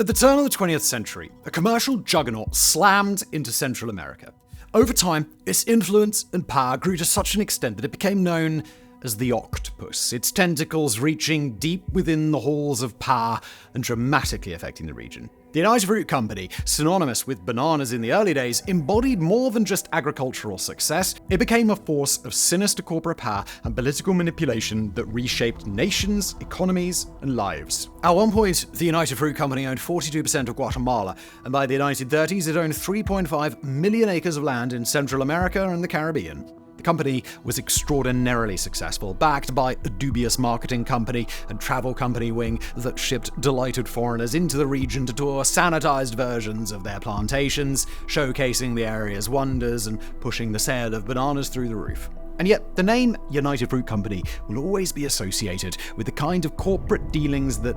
At the turn of the 20th century, a commercial juggernaut slammed into Central America. Over time, its influence and power grew to such an extent that it became known as the Octopus, its tentacles reaching deep within the halls of power and dramatically affecting the region. The United Fruit Company, synonymous with bananas in the early days, embodied more than just agricultural success. It became a force of sinister corporate power and political manipulation that reshaped nations, economies, and lives. At one point, the United Fruit Company owned 42% of Guatemala, and by the 1930s, it owned 3.5 million acres of land in Central America and the Caribbean. The company was extraordinarily successful, backed by a dubious marketing company and travel company wing that shipped delighted foreigners into the region to tour sanitized versions of their plantations, showcasing the area's wonders and pushing the sale of bananas through the roof. And yet, the name United Fruit Company will always be associated with the kind of corporate dealings that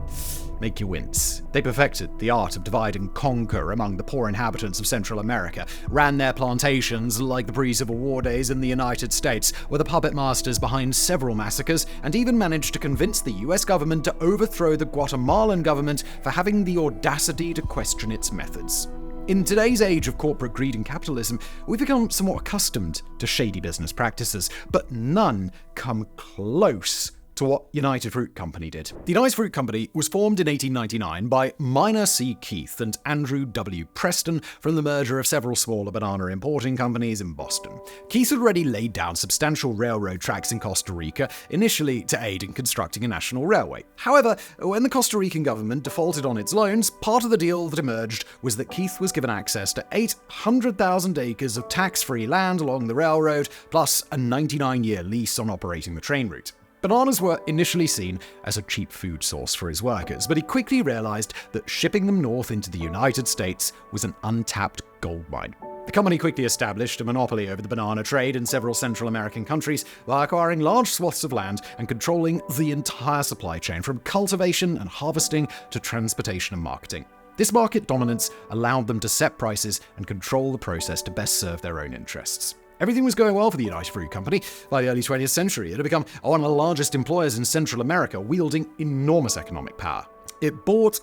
make you wince. They perfected the art of divide and conquer among the poor inhabitants of Central America, ran their plantations like the pre-Civil War days in the United States, were the puppet masters behind several massacres, and even managed to convince the US government to overthrow the Guatemalan government for having the audacity to question its methods. In today's age of corporate greed and capitalism, we've become somewhat accustomed to shady business practices, but none come close to what United Fruit Company did. The United Fruit Company was formed in 1899 by Minor C. Keith and Andrew W. Preston from the merger of several smaller banana importing companies in Boston. Keith had already laid down substantial railroad tracks in Costa Rica, initially to aid in constructing a national railway. However, when the Costa Rican government defaulted on its loans, part of the deal that emerged was that Keith was given access to 800,000 acres of tax-free land along the railroad, plus a 99-year lease on operating the train route. Bananas were initially seen as a cheap food source for his workers, but he quickly realized that shipping them north into the United States was an untapped gold mine. The company quickly established a monopoly over the banana trade in several Central American countries by acquiring large swaths of land and controlling the entire supply chain, from cultivation and harvesting to transportation and marketing. This market dominance allowed them to set prices and control the process to best serve their own interests. Everything was going well for the United Fruit Company. By the early 20th century, it had become one of the largest employers in Central America, wielding enormous economic power. It bought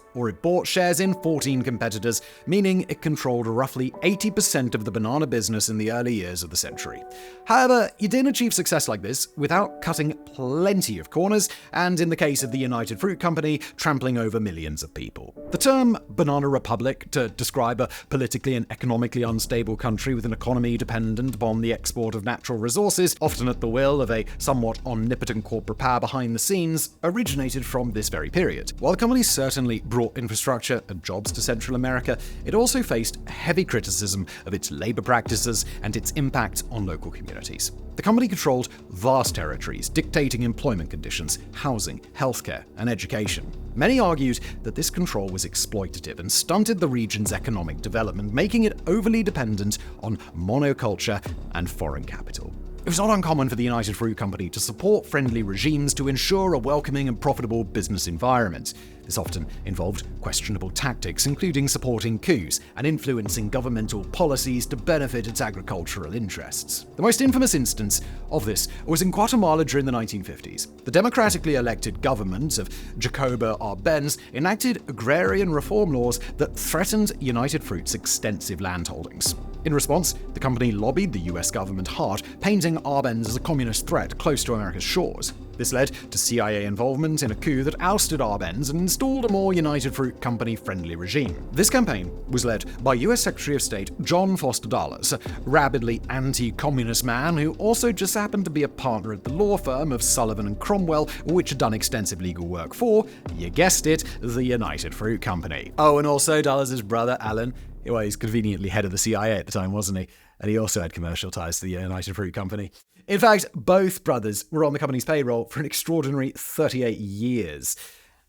shares in 14 competitors, meaning it controlled roughly 80% of the banana business in the early years of the century. However, you didn't achieve success like this without cutting plenty of corners, and in the case of the United Fruit Company, trampling over millions of people. The term banana republic to describe a politically and economically unstable country with an economy dependent upon the export of natural resources, often at the will of a somewhat omnipotent corporate power behind the scenes, originated from this very period. While the company certainly brought infrastructure and jobs to Central America, it also faced heavy criticism of its labor practices and its impact on local communities. The company controlled vast territories, dictating employment conditions, housing, healthcare, and education. Many argued that this control was exploitative and stunted the region's economic development, making it overly dependent on monoculture and foreign capital. It was not uncommon for the United Fruit Company to support friendly regimes to ensure a welcoming and profitable business environment. This often involved questionable tactics, including supporting coups and influencing governmental policies to benefit its agricultural interests. The most infamous instance of this was in Guatemala during the 1950s. The democratically elected government of Jacobo Arbenz enacted agrarian reform laws that threatened United Fruit's extensive landholdings. In response, the company lobbied the US government hard, painting Arbenz as a communist threat close to America's shores. This led to CIA involvement in a coup that ousted Arbenz and installed a more United Fruit Company-friendly regime. This campaign was led by US Secretary of State John Foster Dulles, a rabidly anti-communist man who also just happened to be a partner at the law firm of Sullivan and Cromwell, which had done extensive legal work for, you guessed it, the United Fruit Company. Oh, and also Dulles' brother, Alan. Well, he's conveniently head of the CIA at the time, wasn't he? And he also had commercial ties to the United Fruit Company. In fact, both brothers were on the company's payroll for an extraordinary 38 years.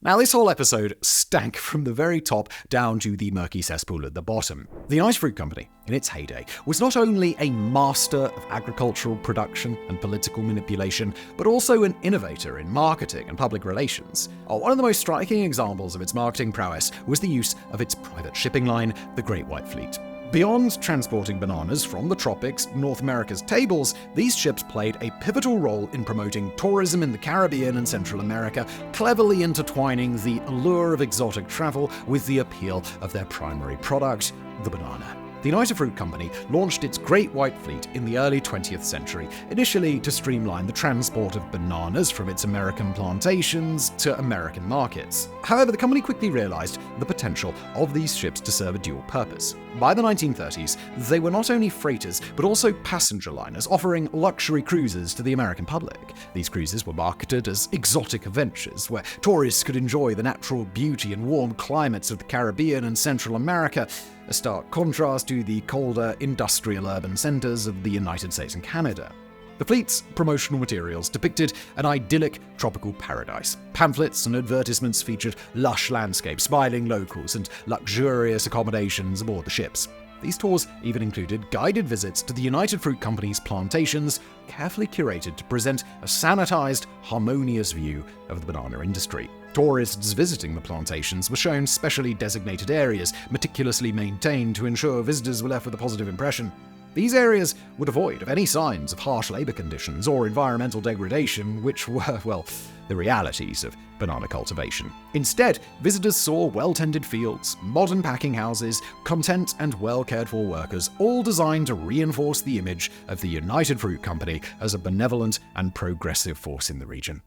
Now, this whole episode stank from the very top down to the murky cesspool at the bottom. The United Fruit Company, in its heyday, was not only a master of agricultural production and political manipulation, but also an innovator in marketing and public relations. One of the most striking examples of its marketing prowess was the use of its private shipping line, the Great White Fleet. Beyond transporting bananas from the tropics to North America's tables, these ships played a pivotal role in promoting tourism in the Caribbean and Central America, cleverly intertwining the allure of exotic travel with the appeal of their primary product, the banana. The United Fruit Company launched its Great White Fleet in the early 20th century, initially to streamline the transport of bananas from its American plantations to American markets. However, the company quickly realized the potential of these ships to serve a dual purpose. By the 1930s, they were not only freighters, but also passenger liners, offering luxury cruises to the American public. These cruises were marketed as exotic adventures, where tourists could enjoy the natural beauty and warm climates of the Caribbean and Central America, a stark contrast to the colder industrial urban centers of the United States and Canada. The fleet's promotional materials depicted an idyllic tropical paradise. Pamphlets and advertisements featured lush landscapes, smiling locals, and luxurious accommodations aboard the ships. These tours even included guided visits to the United Fruit Company's plantations, carefully curated to present a sanitized, harmonious view of the banana industry. Tourists visiting the plantations were shown specially designated areas, meticulously maintained to ensure visitors were left with a positive impression. These areas were devoid of any signs of harsh labor conditions or environmental degradation, which were, well, the realities of banana cultivation. Instead, visitors saw well-tended fields, modern packing houses, content and well-cared-for workers, all designed to reinforce the image of the United Fruit Company as a benevolent and progressive force in the region.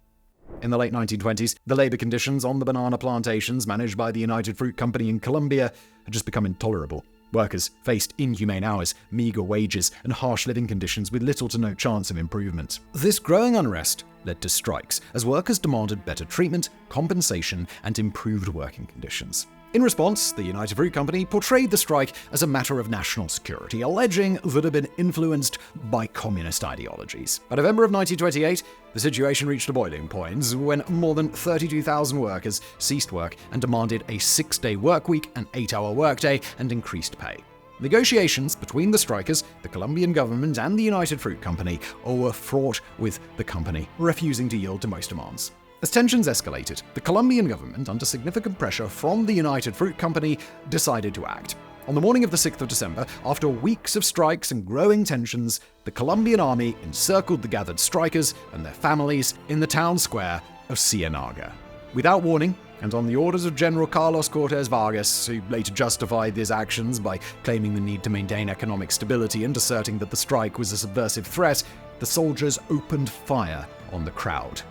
In the late 1920s, the labor conditions on the banana plantations managed by the United Fruit Company in Colombia had just become intolerable. Workers faced inhumane hours, meager wages, and harsh living conditions with little to no chance of improvement. This growing unrest led to strikes, as workers demanded better treatment, compensation, and improved working conditions. In response, the United Fruit Company portrayed the strike as a matter of national security, alleging that it had been influenced by communist ideologies. By November of 1928, the situation reached a boiling point when more than 32,000 workers ceased work and demanded a 6-day work week, an 8-hour workday, and increased pay. Negotiations between the strikers, the Colombian government, and the United Fruit Company were fraught with the company refusing to yield to most demands. As tensions escalated, the Colombian government, under significant pressure from the United Fruit Company, decided to act. On the morning of the 6th of December, after weeks of strikes and growing tensions, the Colombian army encircled the gathered strikers and their families in the town square of Ciénaga. Without warning, and on the orders of General Carlos Cortés Vargas, who later justified his actions by claiming the need to maintain economic stability and asserting that the strike was a subversive threat, the soldiers opened fire on the crowd.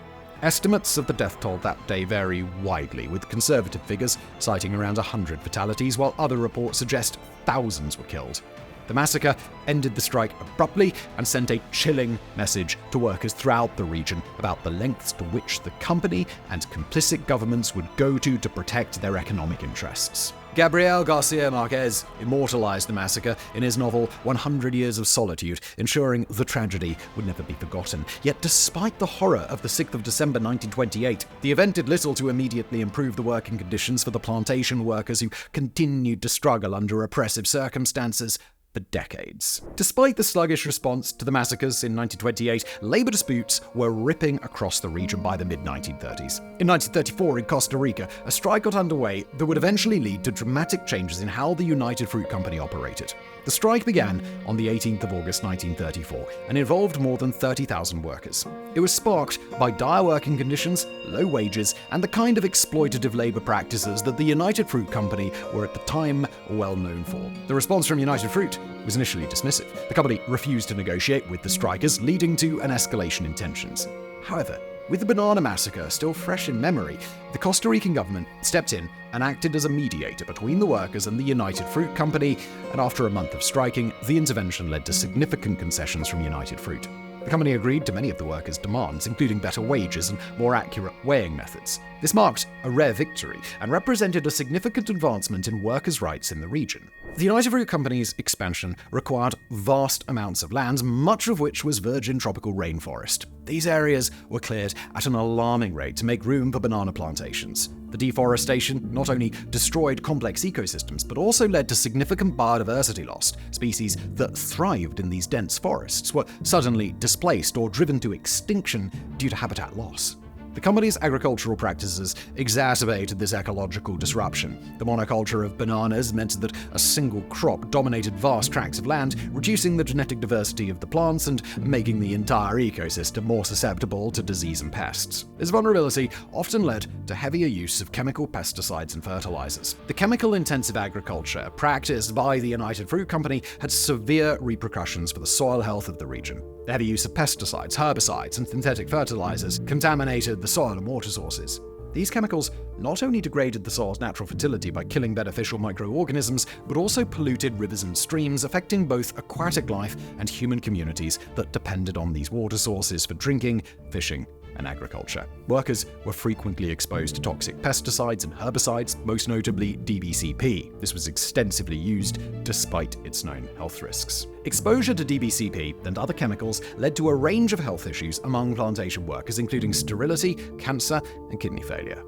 Estimates of the death toll that day vary widely, with conservative figures citing around 100 fatalities, while other reports suggest thousands were killed. The massacre ended the strike abruptly and sent a chilling message to workers throughout the region about the lengths to which the company and complicit governments would go to protect their economic interests. Gabriel Garcia Marquez immortalized the massacre in his novel 100 Years of Solitude, ensuring the tragedy would never be forgotten. Yet despite the horror of the 6th of December 1928, the event did little to immediately improve the working conditions for the plantation workers who continued to struggle under oppressive circumstances for decades. Despite the sluggish response to the massacres in 1928, labor disputes were ripping across the region by the mid-1930s. In 1934, in Costa Rica, a strike got underway that would eventually lead to dramatic changes in how the United Fruit Company operated. The strike began on the 18th of August 1934 and involved more than 30,000 workers. It was sparked by dire working conditions, low wages, and the kind of exploitative labor practices that the United Fruit Company were at the time well known for. The response from United Fruit was initially dismissive. The company refused to negotiate with the strikers, leading to an escalation in tensions. However, with the Banana Massacre still fresh in memory, the Costa Rican government stepped in and acted as a mediator between the workers and the United Fruit Company, and after a month of striking, the intervention led to significant concessions from United Fruit. The company agreed to many of the workers' demands, including better wages and more accurate weighing methods. This marked a rare victory and represented a significant advancement in workers' rights in the region. The United Fruit Company's expansion required vast amounts of land, much of which was virgin tropical rainforest. These areas were cleared at an alarming rate to make room for banana plantations. The deforestation not only destroyed complex ecosystems, but also led to significant biodiversity loss. Species that thrived in these dense forests were suddenly displaced or driven to extinction due to habitat loss. The company's agricultural practices exacerbated this ecological disruption. The monoculture of bananas meant that a single crop dominated vast tracts of land, reducing the genetic diversity of the plants and making the entire ecosystem more susceptible to disease and pests. This vulnerability often led to heavier use of chemical pesticides and fertilizers. The chemical-intensive agriculture practiced by the United Fruit Company had severe repercussions for the soil health of the region. The heavy use of pesticides, herbicides, and synthetic fertilizers contaminated the soil and water sources. These chemicals not only degraded the soil's natural fertility by killing beneficial microorganisms, but also polluted rivers and streams, affecting both aquatic life and human communities that depended on these water sources for drinking, fishing, and agriculture. Workers were frequently exposed to toxic pesticides and herbicides, most notably DBCP. This was extensively used despite its known health risks. Exposure to DBCP and other chemicals led to a range of health issues among plantation workers, including sterility, cancer, and kidney failure.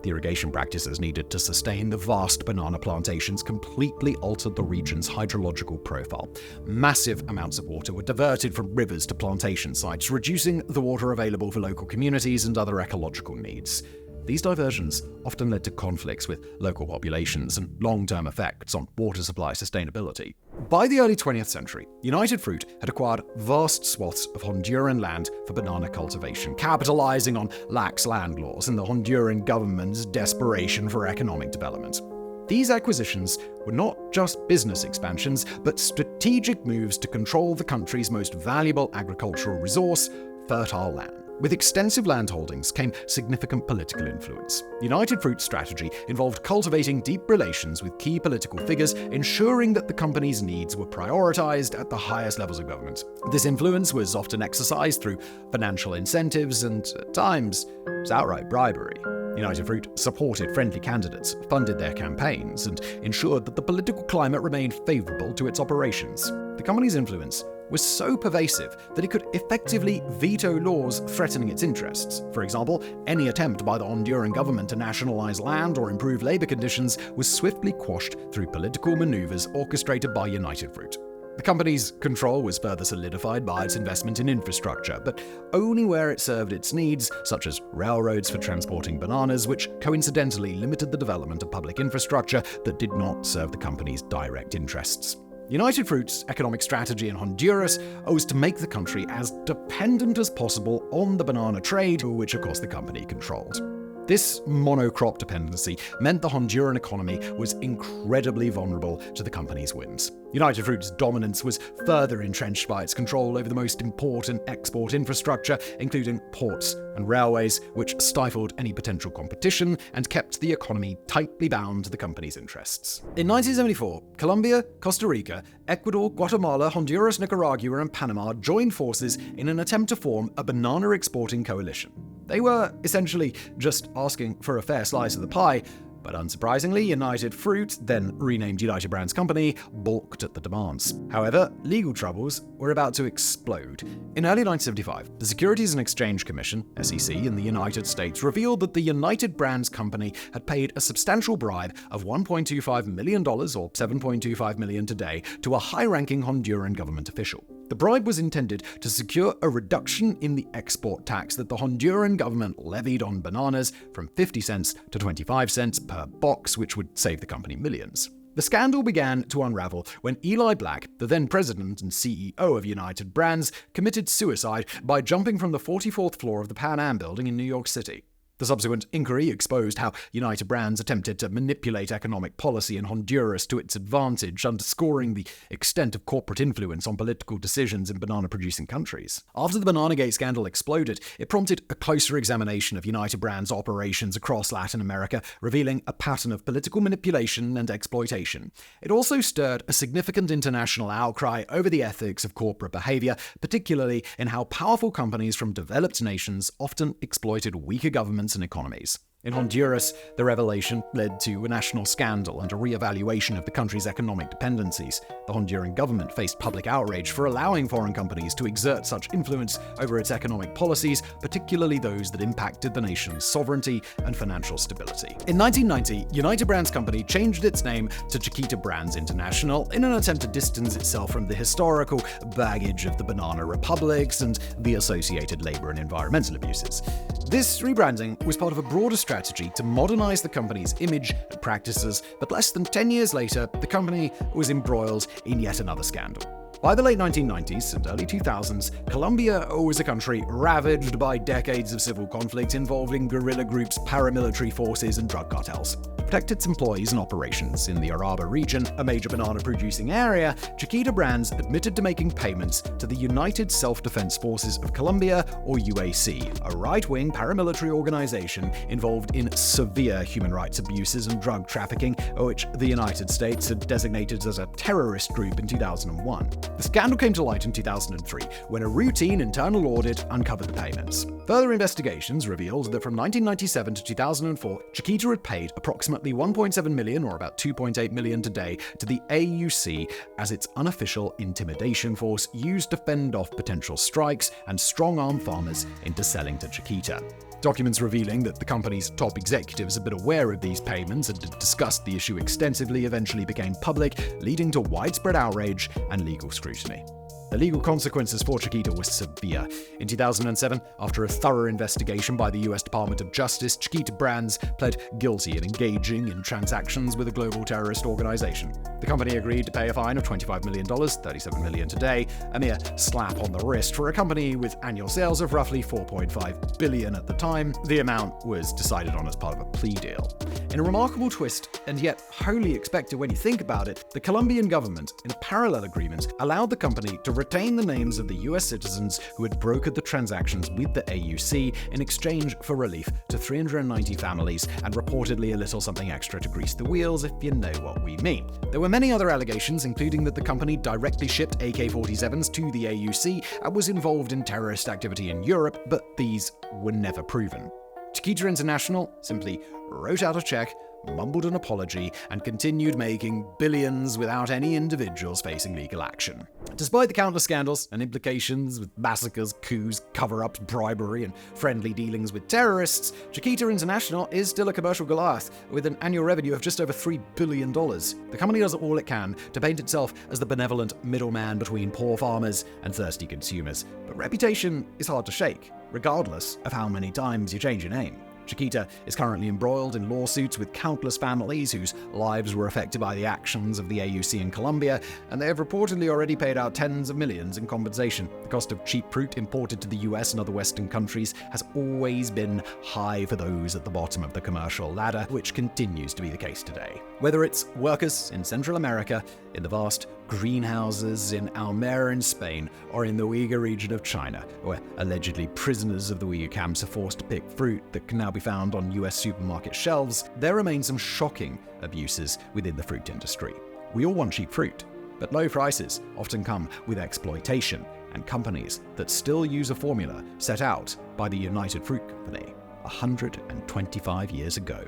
The irrigation practices needed to sustain the vast banana plantations completely altered the region's hydrological profile. Massive amounts of water were diverted from rivers to plantation sites, reducing the water available for local communities and other ecological needs. These diversions often led to conflicts with local populations and long-term effects on water supply sustainability. By the early 20th century, United Fruit had acquired vast swaths of Honduran land for banana cultivation, capitalizing on lax land laws and the Honduran government's desperation for economic development. These acquisitions were not just business expansions, but strategic moves to control the country's most valuable agricultural resource, fertile land. With extensive land holdings came significant political influence. United Fruit's strategy involved cultivating deep relations with key political figures, ensuring that the company's needs were prioritized at the highest levels of government. This influence was often exercised through financial incentives and, at times, outright bribery. United Fruit supported friendly candidates, funded their campaigns, and ensured that the political climate remained favorable to its operations. The company's influence was so pervasive that it could effectively veto laws threatening its interests. For example, any attempt by the Honduran government to nationalize land or improve labor conditions was swiftly quashed through political maneuvers orchestrated by United Fruit. The company's control was further solidified by its investment in infrastructure, but only where it served its needs, such as railroads for transporting bananas, which coincidentally limited the development of public infrastructure that did not serve the company's direct interests. United Fruit's economic strategy in Honduras was to make the country as dependent as possible on the banana trade, which of course the company controlled. This monocrop dependency meant the Honduran economy was incredibly vulnerable to the company's whims. United Fruit's dominance was further entrenched by its control over the most important export infrastructure, including ports and railways, which stifled any potential competition and kept the economy tightly bound to the company's interests. In 1974, Colombia, Costa Rica, Ecuador, Guatemala, Honduras, Nicaragua, and Panama joined forces in an attempt to form a banana exporting coalition. They were essentially just asking for a fair slice of the pie, but unsurprisingly, United Fruit, then renamed United Brands Company, balked at the demands. However, legal troubles were about to explode. In early 1975, the Securities and Exchange Commission, SEC, in the United States revealed that the United Brands Company had paid a substantial bribe of $1.25 million, or $7.25 million today, to a high-ranking Honduran government official. The bribe was intended to secure a reduction in the export tax that the Honduran government levied on bananas from 50 cents to 25 cents per box, which would save the company millions. The scandal began to unravel when Eli Black, the then president and CEO of United Brands, committed suicide by jumping from the 44th floor of the Pan Am building in New York City. The subsequent inquiry exposed how United Brands attempted to manipulate economic policy in Honduras to its advantage, underscoring the extent of corporate influence on political decisions in banana-producing countries. After the Bananagate scandal exploded, it prompted a closer examination of United Brands' operations across Latin America, revealing a pattern of political manipulation and exploitation. It also stirred a significant international outcry over the ethics of corporate behavior, particularly in how powerful companies from developed nations often exploited weaker governments and economies. In Honduras, the revelation led to a national scandal and a re-evaluation of the country's economic dependencies. The Honduran government faced public outrage for allowing foreign companies to exert such influence over its economic policies, particularly those that impacted the nation's sovereignty and financial stability. In 1990, United Brands Company changed its name to Chiquita Brands International in an attempt to distance itself from the historical baggage of the banana republics and the associated labor and environmental abuses. This rebranding was part of a broader strategy to modernize the company's image and practices, but less than 10 years later, the company was embroiled in yet another scandal. By the late 1990s and early 2000s, Colombia was a country ravaged by decades of civil conflict involving guerrilla groups, paramilitary forces, and drug cartels. To protect its employees and operations in the Araba region, a major banana-producing area, Chiquita Brands admitted to making payments to the United Self-Defense Forces of Colombia, or UAC, a right-wing paramilitary organization involved in severe human rights abuses and drug trafficking, which the United States had designated as a terrorist group in 2001. The scandal came to light in 2003, when a routine internal audit uncovered the payments. Further investigations revealed that from 1997 to 2004, Chiquita had paid approximately $1.7 million, or about $2.8 million today, to the AUC as its unofficial intimidation force used to fend off potential strikes and strong-arm farmers into selling to Chiquita. Documents revealing that the company's top executives had been aware of these payments and had discussed the issue extensively eventually became public, leading to widespread outrage and legal scrutiny. The legal consequences for Chiquita were severe. In 2007, after a thorough investigation by the US Department of Justice, Chiquita Brands pled guilty in engaging in transactions with a global terrorist organization. The company agreed to pay a fine of $25 million, $37 million today, a mere slap on the wrist for a company with annual sales of roughly $4.5 billion at the time. The amount was decided on as part of a plea deal. In a remarkable twist, and yet wholly expected when you think about it, the Colombian government, in a parallel agreement, allowed the company to retain the names of the US citizens who had brokered the transactions with the AUC in exchange for relief to 390 families and reportedly a little something extra to grease the wheels, if you know what we mean. There were many other allegations, including that the company directly shipped AK-47s to the AUC and was involved in terrorist activity in Europe, but these were never proven. Chiquita International simply wrote out a check, mumbled an apology, and continued making billions without any individuals facing legal action. Despite the countless scandals and implications with massacres, coups, cover-ups, bribery, and friendly dealings with terrorists, Chiquita International is still a commercial Goliath with an annual revenue of just over $3 billion. The company does all it can to paint itself as the benevolent middleman between poor farmers and thirsty consumers, but reputation is hard to shake, regardless of how many times you change your name. Chiquita is currently embroiled in lawsuits with countless families whose lives were affected by the actions of the AUC in Colombia, and they have reportedly already paid out tens of millions in compensation. The cost of cheap fruit imported to the US and other Western countries has always been high for those at the bottom of the commercial ladder, which continues to be the case today. Whether it's workers in Central America, in the vast greenhouses in Almería in Spain, or in the Uyghur region of China, where allegedly prisoners of the Uyghur camps are forced to pick fruit that can now be found on US supermarket shelves, there remain some shocking abuses within the fruit industry. We all want cheap fruit, but low prices often come with exploitation and companies that still use a formula set out by the United Fruit Company 125 years ago.